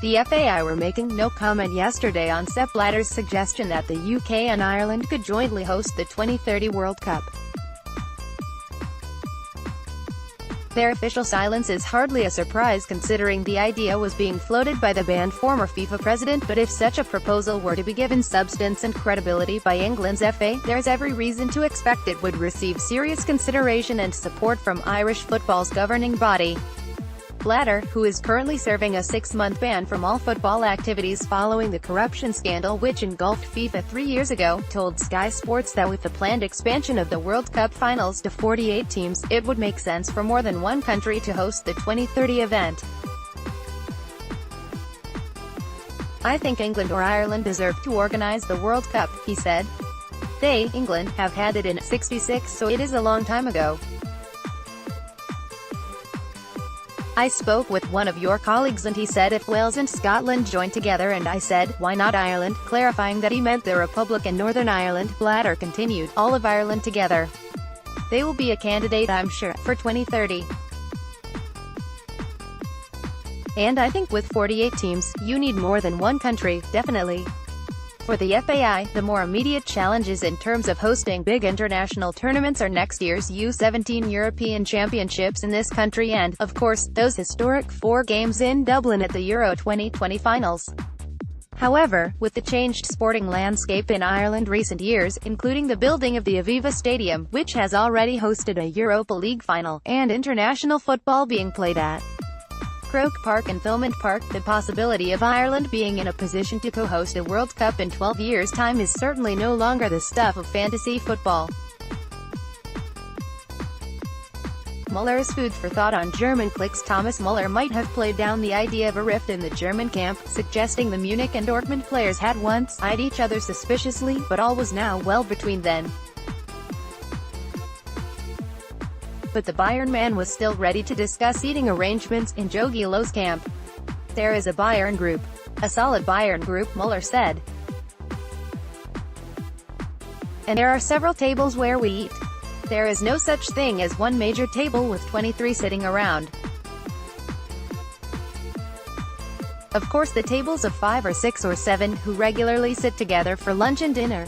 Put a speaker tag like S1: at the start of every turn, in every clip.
S1: The FAI were making no comment yesterday on Sepp Blatter's suggestion that the UK and Ireland could jointly host the 2030 World Cup. Their official silence is hardly a surprise considering the idea was being floated by the banned former FIFA president, but if such a proposal were to be given substance and credibility by England's FA, there's every reason to expect it would receive serious consideration and support from Irish football's governing body. Blatter, who is currently serving a 6-month ban from all football activities following the corruption scandal which engulfed FIFA 3 years ago, told Sky Sports that with the planned expansion of the World Cup finals to 48 teams, it would make sense for more than one country to host the 2030 event. "I think England or Ireland deserve to organize the World Cup," he said. "They, England, have had it in '66, so it is a long time ago. I spoke with one of your colleagues and he said if Wales and Scotland joined together and I said, why not Ireland, clarifying that he meant the Republic and Northern Ireland. Blatter continued, all of Ireland together. They will be a candidate, I'm sure, for 2030. And I think with 48 teams, you need more than one country, definitely. For the FAI, the more immediate challenges in terms of hosting big international tournaments are next year's U17 European Championships in this country and, of course, those historic 4 games in Dublin at the Euro 2020 finals. However, with the changed sporting landscape in Ireland recent years, including the building of the Aviva Stadium, which has already hosted a Europa League final, and international football being played at Croke Park and Thomond Park, the possibility of Ireland being in a position to co-host a World Cup in 12 years' time is certainly no longer the stuff of fantasy football. Muller's food for thought on German cliques. Thomas Muller might have played down the idea of a rift in the German camp, suggesting the Munich and Dortmund players had once eyed each other suspiciously, but all was now well between them. But the Bayern man was still ready to discuss eating arrangements in Jogi Löw's camp. "There is a Bayern group. A solid Bayern group," Muller said. "And there are several tables where we eat. There is no such thing as one major table with 23 sitting around. Of course the tables of 5 or 6 or 7 who regularly sit together for lunch and dinner.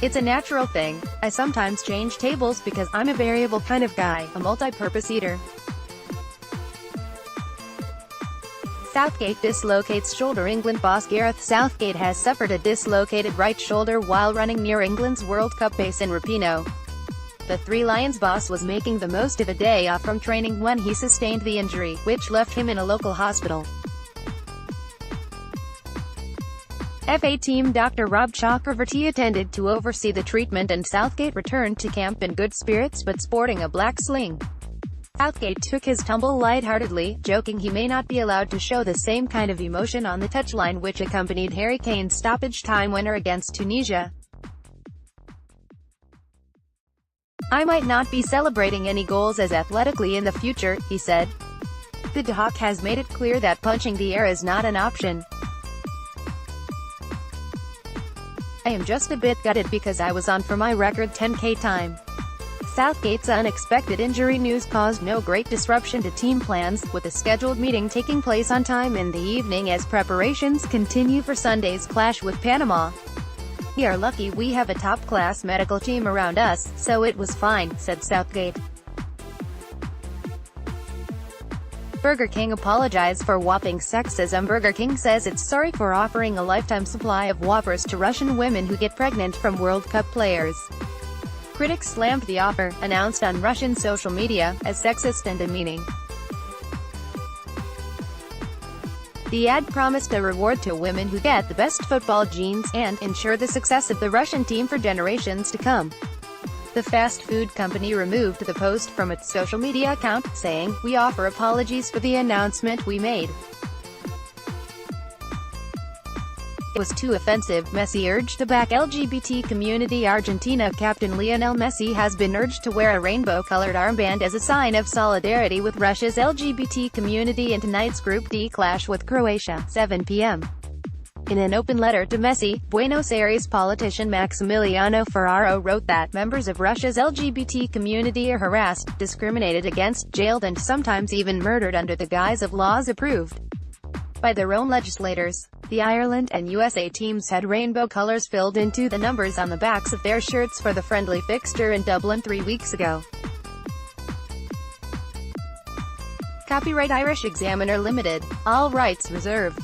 S1: It's a natural thing. I sometimes change tables because I'm a variable kind of guy, a multi-purpose eater." Southgate dislocates shoulder. England boss Gareth Southgate has suffered a dislocated right shoulder while running near England's World Cup base in Rapinoe. The Three Lions boss was making the most of a day off from training when he sustained the injury, which left him in a local hospital. FA team Dr. Rob Chakravartty attended to oversee the treatment and Southgate returned to camp in good spirits but sporting a black sling. Southgate took his tumble lightheartedly, joking he may not be allowed to show the same kind of emotion on the touchline which accompanied Harry Kane's stoppage time winner against Tunisia. "I might not be celebrating any goals as athletically in the future," he said. "The Hawk has made it clear that punching the air is not an option. I am just a bit gutted because I was on for my record 10K time." Southgate's unexpected injury news caused no great disruption to team plans, with the scheduled meeting taking place on time in the evening as preparations continue for Sunday's clash with Panama. "We are lucky we have a top-class medical team around us, so it was fine," said Southgate. Burger King apologized for Whopping sexism. Burger King says it's sorry for offering a lifetime supply of Whoppers to Russian women who get pregnant from World Cup players. Critics slammed the offer, announced on Russian social media, as sexist and demeaning. The ad promised a reward to women who get the best football genes, and ensure the success of the Russian team for generations to come. The fast food company removed the post from its social media account, saying, "We offer apologies for the announcement we made. It was too offensive." Messi urged to back LGBT community. Argentina captain Lionel Messi has been urged to wear a rainbow-colored armband as a sign of solidarity with Russia's LGBT community in tonight's Group D clash with Croatia, 7 p.m. In an open letter to Messi, Buenos Aires politician Maximiliano Ferraro wrote that members of Russia's LGBT community are harassed, discriminated against, jailed and sometimes even murdered under the guise of laws approved by their own legislators. The Ireland and USA teams had rainbow colours filled into the numbers on the backs of their shirts for the friendly fixture in Dublin 3 weeks ago. Copyright Irish Examiner Limited. All rights reserved.